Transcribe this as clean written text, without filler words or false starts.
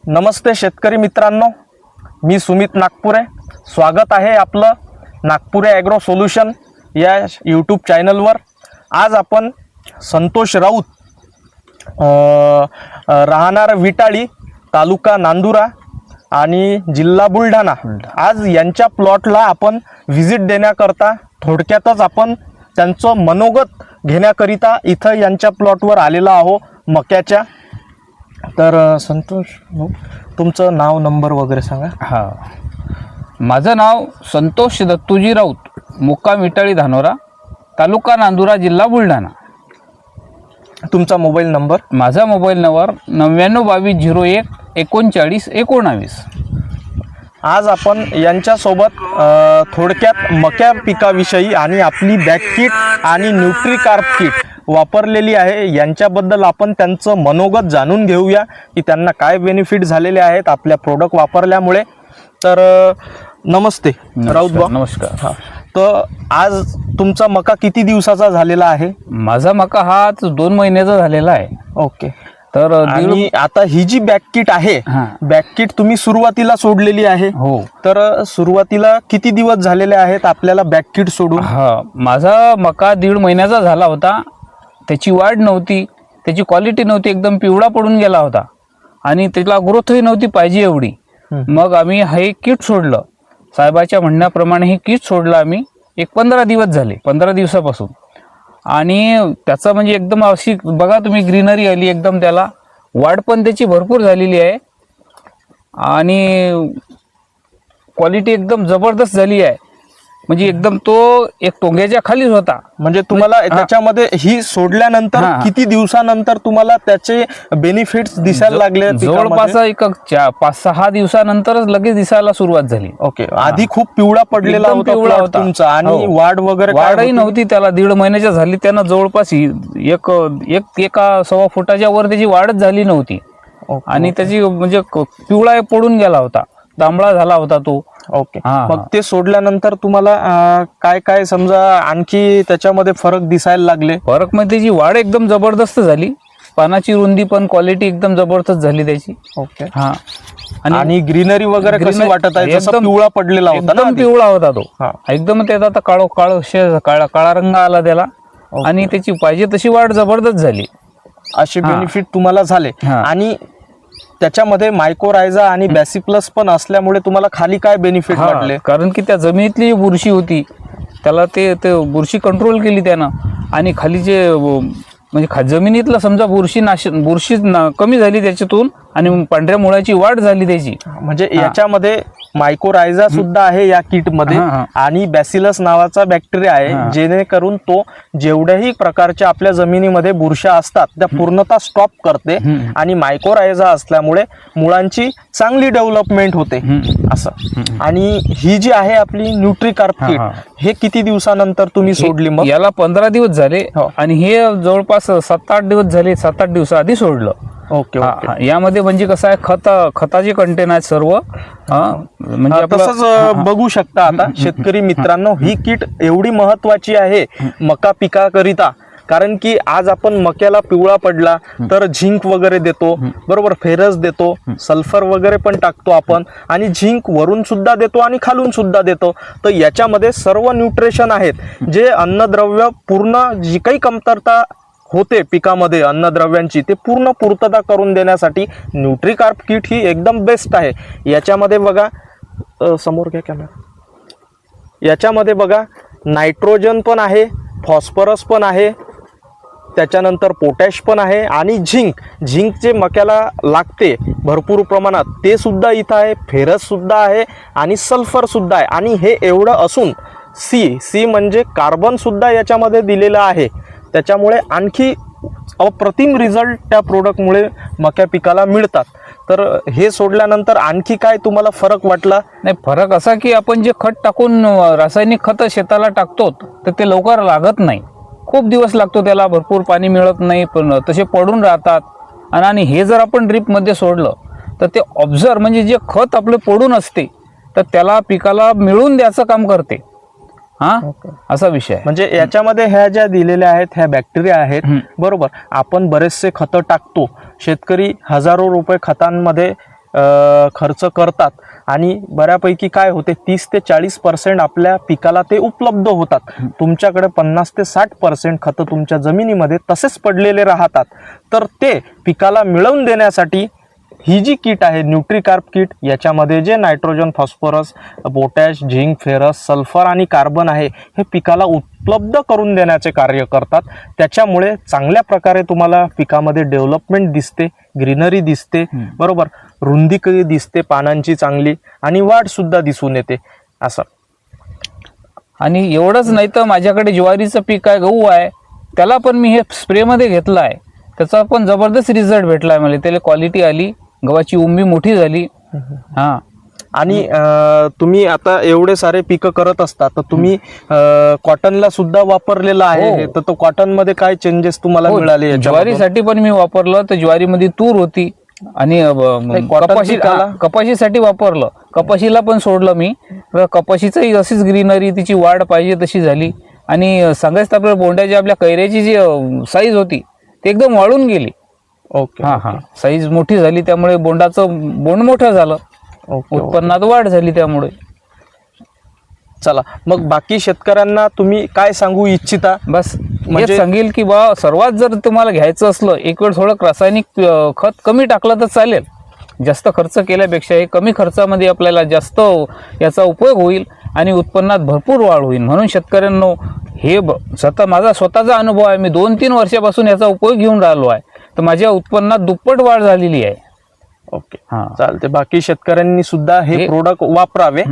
नमस्ते शेतकरी मित्रांनो, मी सुमित नागपुरे. स्वागत आहे आपलं नागपुरे ॲग्रो सोल्युशन या यूट्यूब चॅनलवर. आज आपण संतोष राऊत राहणार विटाळी, तालुका नांदुरा आणि जिल्हा बुलढाणा, आज यांच्या प्लॉटला आपण व्हिजिट देण्याकरता थोडक्यातच आपण त्यांचं मनोगत घेण्याकरिता इथं यांच्या प्लॉटवर आलेला आहो मक्याच्या. तर संतोष, तुमचं नाव नंबर वगैरे सांगा. हां, माझं नाव संतोष दत्तूजी राऊत, मुक्काम विटाळी धानोरा, तालुका नांदुरा, जिल्हा बुलढाणा. तुमचा मोबाईल नंबर? माझा मोबाईल नंबर 9922013919. आज आपण यांच्यासोबत थोडक्यात मक्या पिकाविषयी आणि आपली बॅक किट आणि न्यूट्रीकार्प किट वापरलेली आहे यांच्याबद्दल आपण त्यांचं मनोगत जाणून घेऊया की त्यांना काय बेनिफिट झालेले आहेत आपल्या प्रोडक्ट वापरल्यामुळे. तर नमस्ते राऊत भाऊ. नमस्कार. हां, तर आज तुमचा मका किती दिवसाचा झालेला आहे? माझा मका हा 2 महिन्याचा झालेला आहे. ओके. तर आणि आता ही जी बॅक किट आहे, बॅक किट तुम्ही सुरुवातीला सोडलेली आहे. हो. तर सुरुवातीला किती दिवस झालेले आहेत आपल्याला बॅक किट सोडून? हा, माझा मका 1.5 महिन्याचा झाला होता. त्याची वाढ नव्हती, त्याची क्वालिटी नव्हती, एकदम पिवळा पडून गेला होता आणि त्याला ग्रोथही नव्हती पाहिजे एवढी. मग आम्ही हे किट सोडलं, साहेबाच्या म्हणण्याप्रमाणे हे किट सोडलं आम्ही. 15 दिवस झाले, 15 दिवसापासून. आणि त्याचा म्हणजे एकदम अशी बघा तुम्ही ग्रीनरी आली एकदम, त्याला वाढ पण त्याची भरपूर झालेली आहे आणि क्वालिटी एकदम जबरदस्त झाली आहे. म्हणजे एकदम तो एक टोंग्याच्या खालीच होता. म्हणजे तुम्हाला त्याच्यामध्ये ही सोडल्यानंतर किती दिवसानंतर तुम्हाला त्याचे बेनिफिट्स दिसायला लागले? जवळपास एक 5-6 दिवसानंतरच लगेच दिसायला सुरुवात झाली. ओके. आधी खूप पिवळा पडलेला होता तुमचा आणि वाढ वगैरे वाढही नव्हती त्याला. 1.5 महिन्याच्या झाली त्यानं, जवळपास एका 1.25 फुटाच्या वर त्याची वाढच झाली नव्हती. आणि त्याची म्हणजे पिवळा पडून गेला होता, तांबळा झाला होता तो. ओके. मग ते सोडल्यानंतर तुम्हाला काय काय समजा आणखी त्याच्यामध्ये फरक दिसायला लागले? फरक म्हणजे त्याची वाढ एकदम जबरदस्त झाली, पानाची रुंदी पण क्वालिटी एकदम जबरदस्त झाली त्याची. ओके. हा. आणि ग्रीनरी वगैरे कशी वाटत आहे? जसं पिवळा पडलेला होता ना, एकदम पिवळा होता तो एकदम. त्याचा आता काळा रंग आला त्याला आणि त्याची पाहिजे तशी वाढ जबरदस्त झाली. असे बेनिफिट तुम्हाला झाले. आणि त्याच्यामध्ये मायकोरायझा आणि बॅसिप्लस पण असल्यामुळे तुम्हाला खाली काय बेनिफिट वाटले? कारण की त्या जमिनीतली बुरशी होती, त्याला ते बुरशी कंट्रोल केली त्यानं. आणि खाली जे म्हणजे जमिनीतलं समजा बुरशी कमी झाली त्याच्यातून आणि पांढऱ्या मुळाची वाढ झाली त्याची. म्हणजे याच्यामध्ये मायकोरायझा सुद्धा आहे या किट मध्ये आणि बॅसिलस नावाचा बॅक्टेरिया आहे, जेणेकरून तो जेवढ्याही प्रकारच्या आपल्या जमिनीमध्ये बुरशा असतात त्या पूर्णतः स्टॉप करते. आणि मायकोरायझा असल्यामुळे मुळांची चांगली डेव्हलपमेंट होते असं. आणि ही जी आहे आपली न्यूट्रीकार्प किट, हे किती दिवसानंतर तुम्ही सोडली? मग याला 15 दिवस झाले आणि हे जवळपास 7-8 दिवस झाले, 7-8 दिवस आधी सोडलं. ओके. यामध्ये म्हणजे कसं आहे, खताचे कंटेन आहेत सर्व. म्हणजे तसंच बघू शकता आता शेतकरी मित्रांनो, ही किट एवढी महत्वाची आहे मका पिकाकरिता. कारण की आज आपण मक्याला पिवळा पडला तर झिंक वगैरे देतो, बरोबर, फेरस देतो, सल्फर वगैरे पण टाकतो आपण, आणि झिंक वरून सुद्धा देतो आणि खालून सुद्धा देतो. तर याच्यामध्ये सर्व न्यूट्रिशन आहेत, जे अन्नद्रव्य पूर्ण जी काही कमतरता होते पिकामध्ये अन्नद्रव्यांची, ते पूर्ण पूर्तता करून देण्यासाठी न्यूट्रीकार्प किट ही एकदम बेस्ट आहे. याच्यामध्ये बघा, समोर घ्या कॅमेरा, याच्यामध्ये बघा नायट्रोजन पण आहे, फॉस्फरस पण आहे, त्याच्यानंतर पोटॅश पण आहे आणि झिंक जे मक्याला लागते भरपूर प्रमाणात ते सुद्धा इथं आहे, फेरस सुद्धा आहे आणि सल्फर सुद्धा आहे. आणि हे एवढं असून सी म्हणजे कार्बन सुद्धा याच्यामध्ये दिलेलं आहे. त्याच्यामुळे आणखी अप्रतिम रिझल्ट त्या प्रोडक्टमुळे मक्या पिकाला मिळतात. तर हे सोडल्यानंतर आणखी काय तुम्हाला फरक वाटला? नाही, फरक असा की आपण जे खत टाकून रासायनिक खत शेताला टाकतो तर ते लवकर लागत नाही, खूप दिवस लागतो त्याला, भरपूर पाणी मिळत नाही, पण तसे पडून राहतात. आणि हे जर आपण ड्रीपमध्ये सोडलं तर ते ऑब्झर्व म्हणजे जे खत आपले पडून असते तर त्याला पिकाला मिळून द्यायचं काम करते. असा विषय. म्हणजे याच्यामध्ये ह्या ज्या दिलेल्या आहेत ह्या बॅक्टेरिया आहेत, बरोबर. आपण बरेचसे खतं टाकतो, शेतकरी हजारो रुपये खतांमध्ये खर्च करतात आणि बऱ्यापैकी काय होते 30 ते 40% आपल्या पिकाला ते उपलब्ध होतात. तुमच्याकडे 50 ते 60% खतं तुमच्या जमिनीमध्ये तसेच पडलेले राहतात. तर ते पिकाला मिळवून देण्यासाठी ही जी किट आहे न्यूट्रीकार्प किट, याच्यामध्ये जे nitrogen, phosphorus, potash, zinc, ferrous, sulphur आणि कार्बन आहे हे पिकाला उपलब्ध करून देण्याचे कार्य करतात. त्याच्यामुळे चांगल्या प्रकारे तुम्हाला पिकामध्ये डेव्हलपमेंट दिसते, ग्रीनरी दिसते, बरोबर, रुंदी दिसते पानांची चांगली आणि वाढ सुद्धा दिसून येते असं. आणि एवढंच नाही तर माझ्याकडे ज्वारीचं पीक आहे, गहू आहे, त्याला पण मी हे स्प्रेमध्ये घेतलं आहे. त्याचा पण जबरदस्त रिझल्ट भेटला आहे मला. त्याला क्वालिटी आली, गव्हाची उंबी मोठी झाली. हां. आणि तुम्ही आता एवढे सारे पिकं करत असता तर तुम्ही कॉटनला सुद्धा वापरलेला आहे. हो. तर तो कॉटन मध्ये काय चेंजेस तुम्हाला हो, मिळाले याच्यामधून? ज्वारीसाठी पण मी वापरलं. तर ज्वारीमध्ये तूर होती आणि कॉटन पिकाला? कपाशीसाठी वापरलं. कपाशीला पण सोडलं मी. तर कपाशीचंही अशीच ग्रीनरी, तिची वाढ पाहिजे तशी झाली. आणि सांगायचं आपल्या बोंडाची, आपल्या कैऱ्याची जी साईज होती ती एकदम वाढून गेली. ओके. हा हा, साईज मोठी झाली, त्यामुळे बोंड मोठं झालं. ओके. उत्पन्नात वाढ झाली त्यामुळे. चला, मग बाकी शेतकऱ्यांना तुम्ही काय सांगू इच्छिता? बस म्हणजे- हेच सांगेल की बा, सर्वात जर तुम्हाला घ्यायचं असलं, एक वेळ थोडं रासायनिक खत कमी टाकलं तर चालेल. जास्त खर्च केल्यापेक्षा हे कमी खर्चामध्ये आपल्याला जास्त याचा उपयोग होईल आणि उत्पन्नात भरपूर वाढ होईल. म्हणून शेतकऱ्यांनो, हे माझा स्वतःचा अनुभव आहे. मी 2-3 वर्षापासून याचा उपयोग घेऊन राहिलो आहे. तर माझ्या उत्पन्नात दुप्पट वाढ झालेली आहे. ओके, हा. चालते. बाकी शेतकऱ्यांनी सुद्धा हे हे- प्रोडक्ट वापरावे.